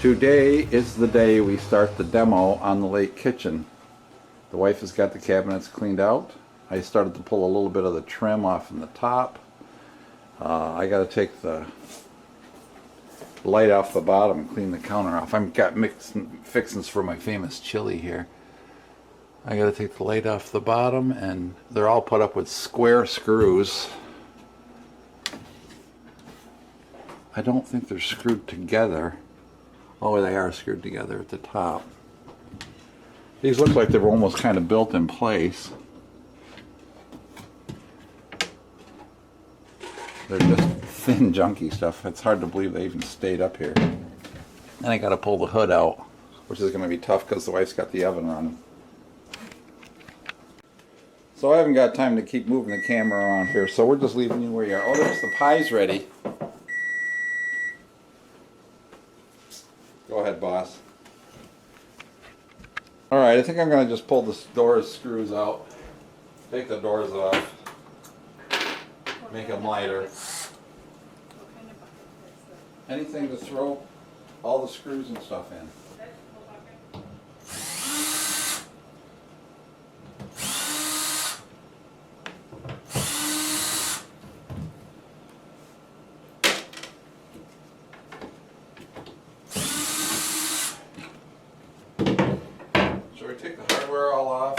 Today is the day we start the demo on the lake kitchen. The wife has got the cabinets cleaned out. I started to pull a little bit of the trim off in the top. I got to take the light off the bottom and clean the counter off. I've got fixings for my famous chili here. I got to take the light off the bottom, and they're all put up with square screws. I don't think they're screwed together. Oh, they are screwed together at the top. These look like they were almost kind of built in place. They're just thin, junky stuff. It's hard to believe they even stayed up here. And I got to pull the hood out, which is going to be tough because the wife's got the oven running. So I haven't got time to keep moving the camera around here, so we're just leaving you where you are. Oh, there's the pies ready. Go ahead, boss. Alright, I think I'm going to just pull the door screws out. Take the doors off. Make them lighter. Anything to throw all the screws and stuff in. Shall we take the hardware all off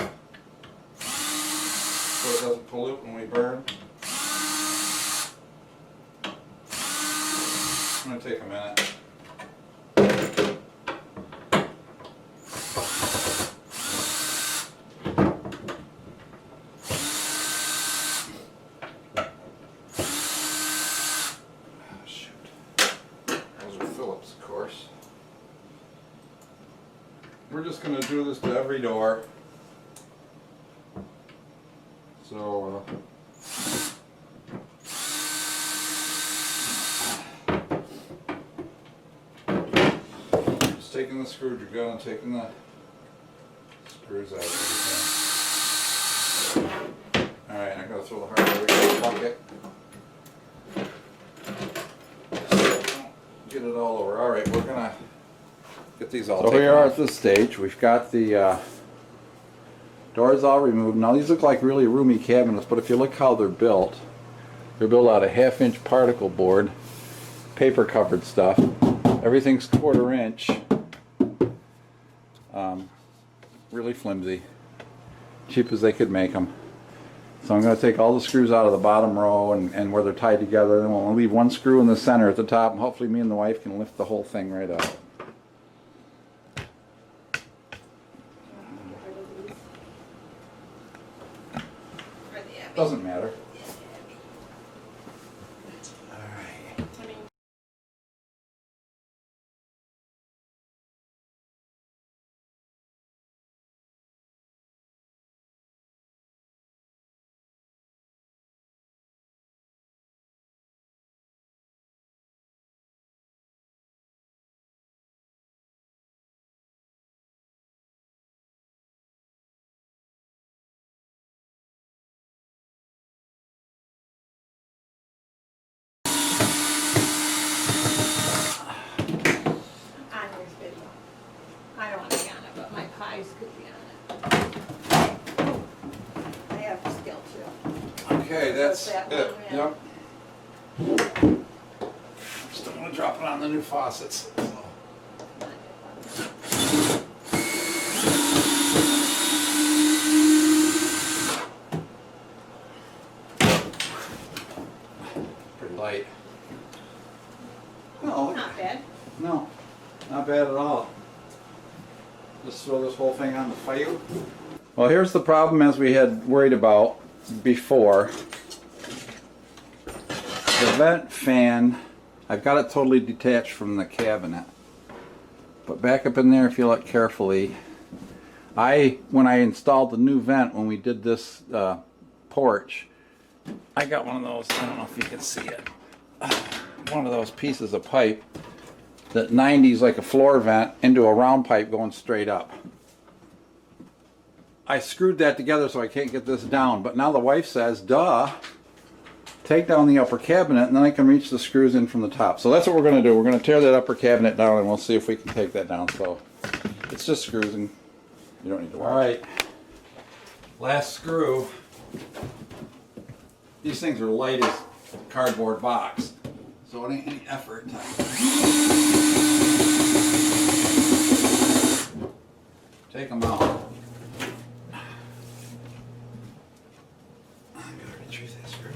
so it doesn't pollute when we burn? It's going to take a minute. Oh, shoot. Those are Phillips, of course. We're just going to do this to every door. So, just taking the screwdriver and taking the screws out of everything. Alright, I'm going to throw the hardware in the bucket. Get it all over. Alright, we're going to get these all taken. So we are at this stage. We've got the doors all removed. Now these look like really roomy cabinets, but if you look how they're built out of 1/2-inch particle board, paper covered stuff. Everything's 1/4 inch. Really flimsy. Cheap as they could make them. So I'm going to take all the screws out of the bottom row and where they're tied together. Then we'll leave one screw in the center at the top, and hopefully me and the wife can lift the whole thing right up. Doesn't matter. I don't want to be on it, but my pies could be on it. I have the skill too. Okay, that's that it. one, yeah. Yep. I'm still going to drop it on the new faucets. Pretty light. No, Not bad. no, not bad at all. Just throw this whole thing on the fire. Well, here's the problem as we had worried about before. The vent fan, I've got it totally detached from the cabinet. But back up in there, if you look carefully, when I installed the new vent, when we did this porch, I got one of those, I don't know if you can see it, one of those pieces of pipe that 90s like a floor vent into a round pipe going straight up. I screwed that together so I can't get this down, but now the wife says, duh, take down the upper cabinet, and then I can reach the screws in from the top. So that's what we're going to do. We're going to tear that upper cabinet down, and we'll see if we can take that down. So it's just screws, and you don't need to worry. All right, last screw. These things are light as a cardboard box, so it ain't any effort. Take them out. I'm going to retrieve that screw.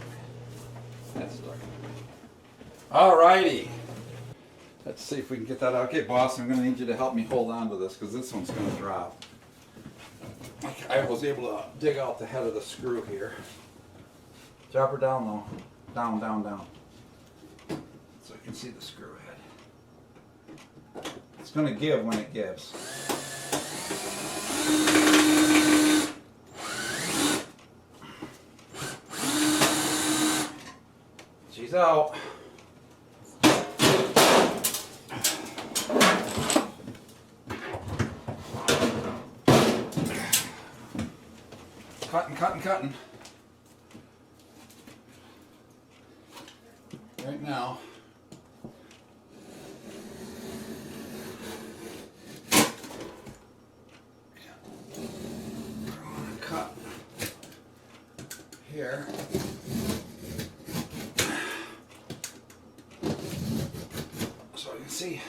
That's stuck. Alrighty. Let's see if we can get that out. Okay, boss, I'm going to need you to help me hold on to this because this one's going to drop. I was able to dig out the head of the screw here. Drop her down though. Down, down, down. So you can see the screw head. It's going to give when it gives. She's out. Cutting, cutting, cutting. Right now. Cut here. So you can see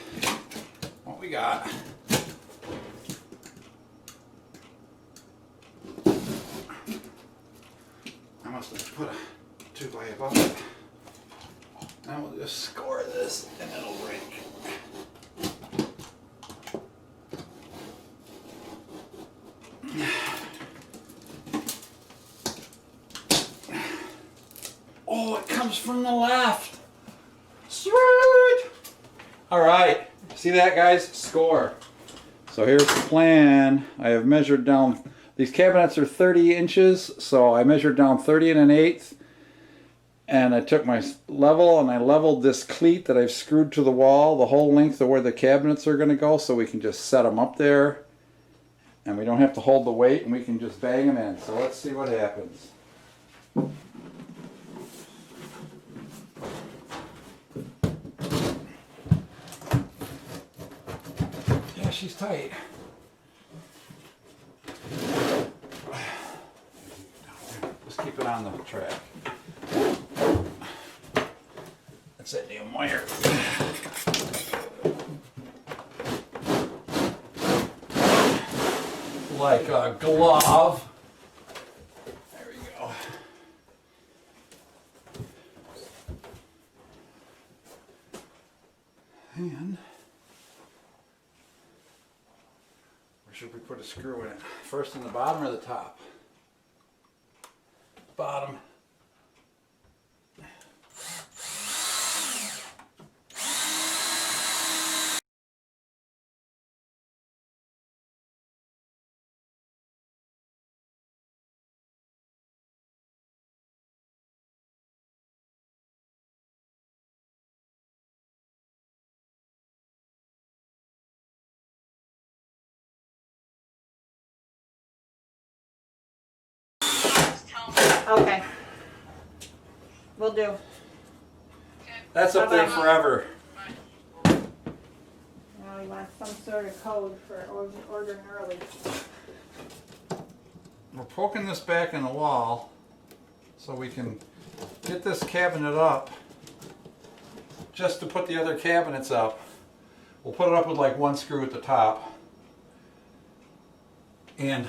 what we got. I must have put a 2x above it. Now we'll just score this and it'll break. Oh, it comes from the left. Sweet! Alright, see that, guys? Score. So here's the plan. I have measured down, these cabinets are 30 inches, so I measured down 30 1/8. And I took my level and I leveled this cleat that I've screwed to the wall, the whole length of where the cabinets are going to go, so we can just set them up there. And we don't have to hold the weight, and we can just bang them in. So let's see what happens. Yeah, she's tight. Just keep it on the track. That's that damn wire. Like a glove. There we go. And where should we put a screw in it? First in the bottom or the top? Bottom. Okay. Will do. That's up there forever. Now we want some sort of code for ordering early. We're poking this back in the wall so we can get this cabinet up just to put the other cabinets up. We'll put it up with like one screw at the top. And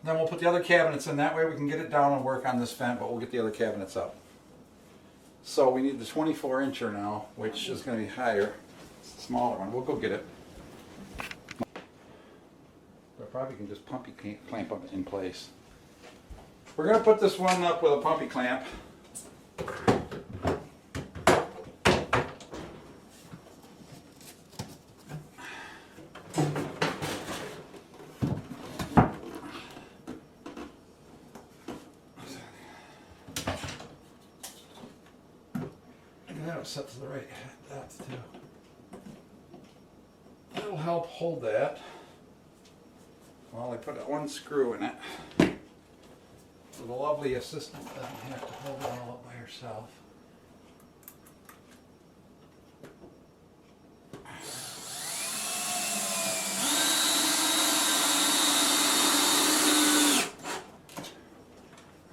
then we'll put the other cabinets in. That way we can get it down and work on this vent, but we'll get the other cabinets up. So we need the 24-incher now, which is going to be higher. It's the smaller one. We'll go get it. I probably can just pumpy clamp up in place. We're going to put this one up with a pumpy clamp. Set to the right depth too. That'll help hold that. Well, I put one screw in it. So the lovely assistant doesn't have to hold it all up by herself.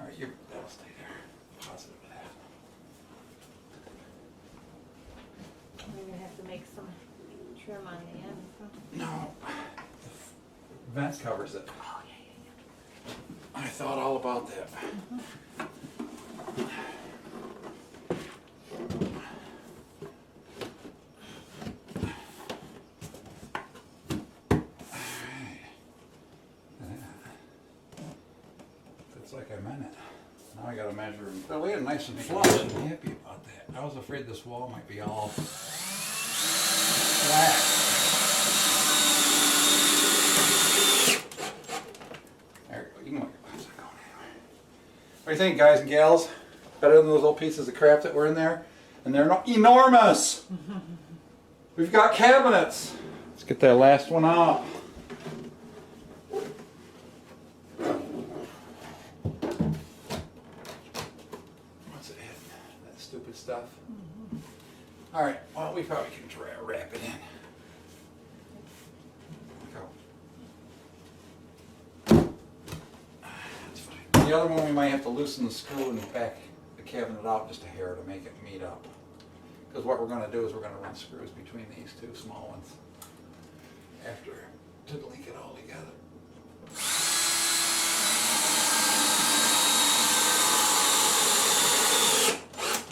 All right, that'll stay there. Positive of that. We're gonna have to make some trim on the end. No, the vent covers it. Oh, yeah. I thought all about that. It's like I meant it. Now I gotta measure them. They're laying nice and flush. I'm happy about that. I was afraid this wall might be all flat. There you go. You can look at what's going anywhere. What do you think, guys and gals? Better than those old pieces of crap that were in there? And they're enormous! We've got cabinets! Let's get that last one out. What's it hitting? That stupid stuff? Alright, well, we probably can wrap it in. That's fine. The other one we might have to loosen the screw and back the cabinet out just a hair to make it meet up. Because what we're going to do is we're going to run screws between these two small ones after to link it all together.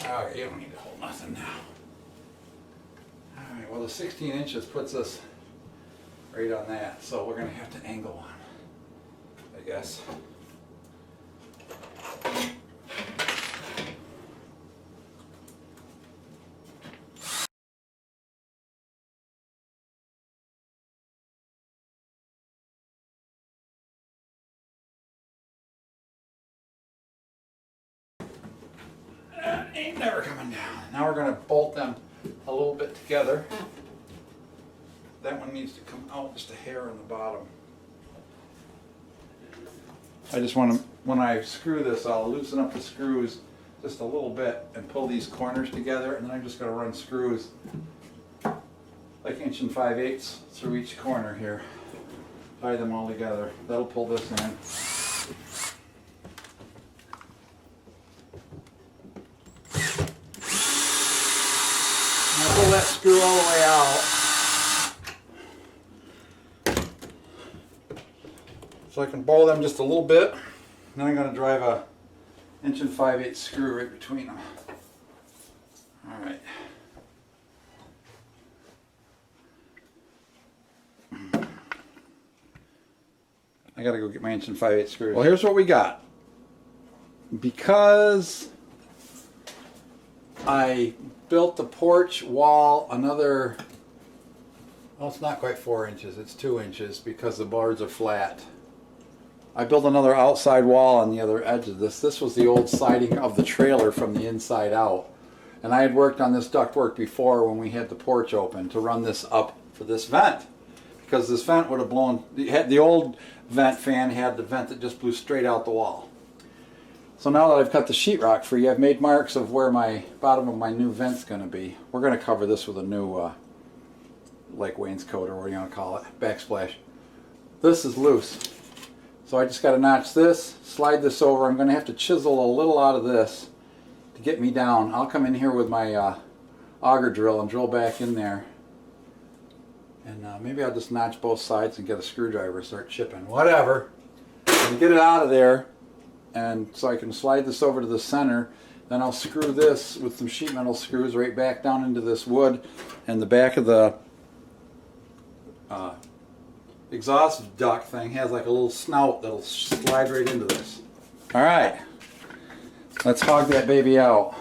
Alright, you don't need to hold nothing now. Alright, well the 16 inches puts us right on that, so we're going to have to angle one, I guess. Ain't never coming down. Now we're going to bolt them a little bit together. That one needs to come out just a hair on the bottom. I just want to, when I screw this, I'll loosen up the screws just a little bit and pull these corners together, and then I'm just going to run screws like 1 5/8 through each corner here. Tie them all together. That'll pull this in. Pull that screw all the way out. So I can bowl them just a little bit. Then I'm going to drive a 1 5/8 screw right between them. Alright. I got to go get my 1 5/8 screws. Well, here's what we got. Because I built the porch wall another, well, it's not quite 4 inches, it's 2 inches because the boards are flat. I built another outside wall on the other edge of this. This was the old siding of the trailer from the inside out. And I had worked on this ductwork before when we had the porch open to run this up for this vent. Because this vent would have blown, the old vent fan had the vent that just blew straight out the wall. So now that I've cut the sheetrock free, I've made marks of where my bottom of my new vent's going to be. We're going to cover this with a new like wainscot or what do you want to call it, backsplash. This is loose. So I just got to notch this, slide this over. I'm going to have to chisel a little out of this to get me down. I'll come in here with my auger drill and drill back in there. And maybe I'll just notch both sides and get a screwdriver and start chipping. Whatever. And get it out of there. And so I can slide this over to the center. Then I'll screw this with some sheet metal screws right back down into this wood. And the back of the exhaust duct thing has like a little snout that'll slide right into this. Alright. Let's hog that baby out.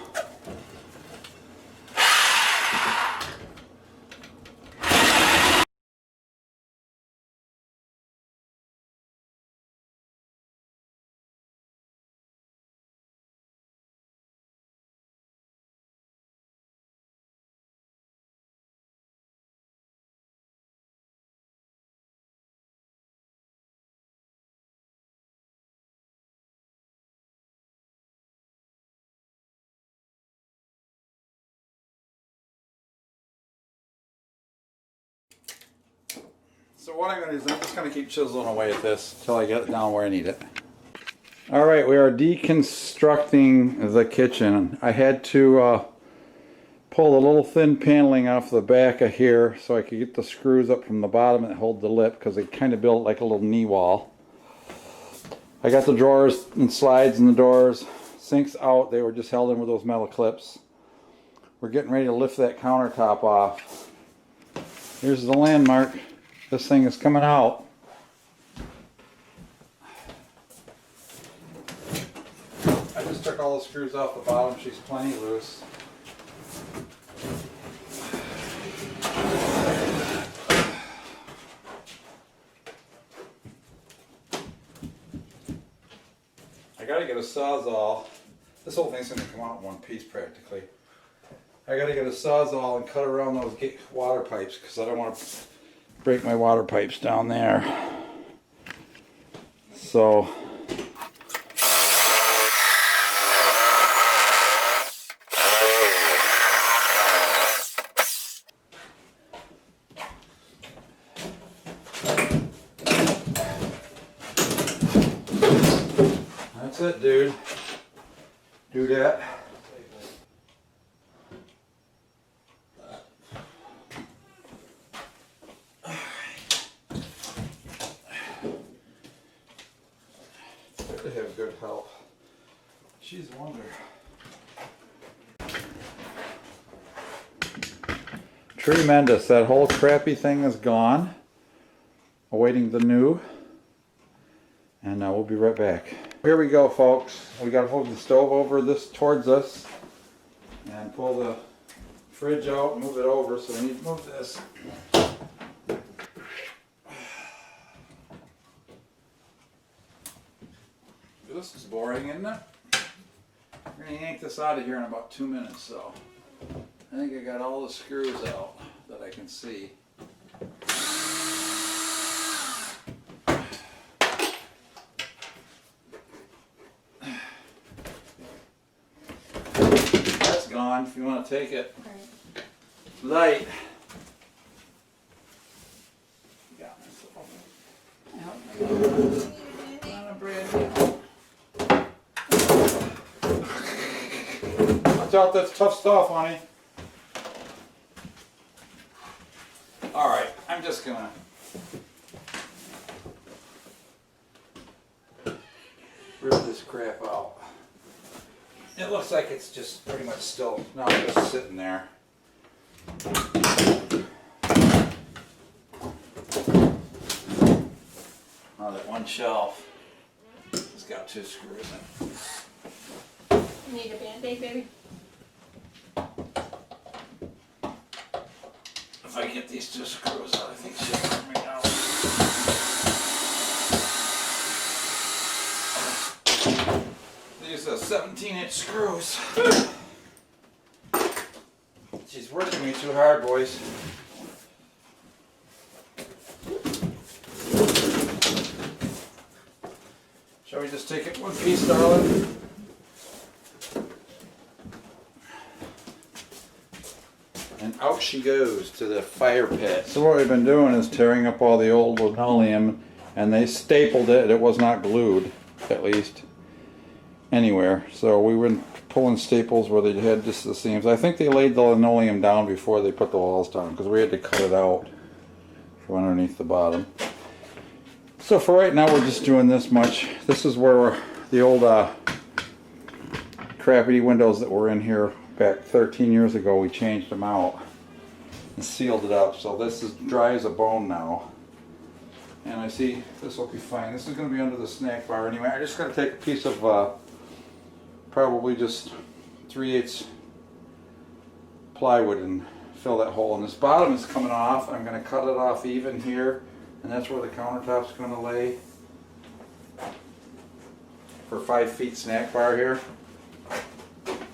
So what I'm going to do is I'm just going to keep chiseling away at this until I get it down where I need it. Alright, we are deconstructing the kitchen. I had to pull a little thin paneling off the back of here so I could get the screws up from the bottom that hold the lip, because they kind of built like a little knee wall. I got the drawers and slides in the doors. Sinks out, they were just held in with those metal clips. We're getting ready to lift that countertop off. Here's the landmark. This thing is coming out. I just took all the screws off the bottom. She's plenty loose. I gotta get a Sawzall. This whole thing's gonna come out in one piece practically. I gotta get a Sawzall and cut around those water pipes, because I don't want to break my water pipes down there. So that's it, dude. Do that. They have good help. She's a wonder. Tremendous. That whole crappy thing is gone. Awaiting the new. And we'll be right back. Here we go, folks. We got to hold the stove over this towards us and pull the fridge out, move it over. So we need to move this. This is boring, isn't it? We're going to yank this out of here in about 2 minutes, so I think I got all the screws out that I can see. That's gone if you want to take it. Light. Got myself. Not a brand new. Watch out, that's tough stuff, honey. Alright, I'm just gonna rip this crap out. It looks like it's just pretty much still, no, just sitting there. Oh, that one shelf has got 2 screws in it. You need a Band-Aid, baby? If I get these 2 screws out, I think she'll let me out. These are 17-inch screws. She's working me too hard, boys. Shall we just take it one piece, darling? And out she goes to the fire pit. So what we've been doing is tearing up all the old linoleum, and they stapled it. It was not glued, at least, anywhere. So we were pulling staples where they had just the seams. I think they laid the linoleum down before they put the walls down, because we had to cut it out from underneath the bottom. So for right now, we're just doing this much. This is where the old crappy windows that were in here back 13 years ago, we changed them out and sealed it up. So this is dry as a bone now. And I see this will be fine. This is going to be under the snack bar anyway. I just got to take a piece of probably just 3/8 plywood and fill that hole. And this bottom is coming off. I'm going to cut it off even here. And that's where the countertop's going to lay for 5 feet snack bar here.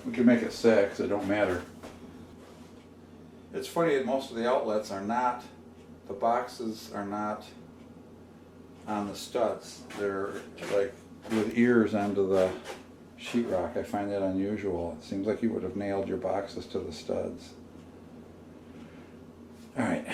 We can make it 6, it don't matter. It's funny that most of the outlets are not, the boxes are not on the studs. They're like with ears onto the sheetrock. I find that unusual. It seems like you would have nailed your boxes to the studs. Alright.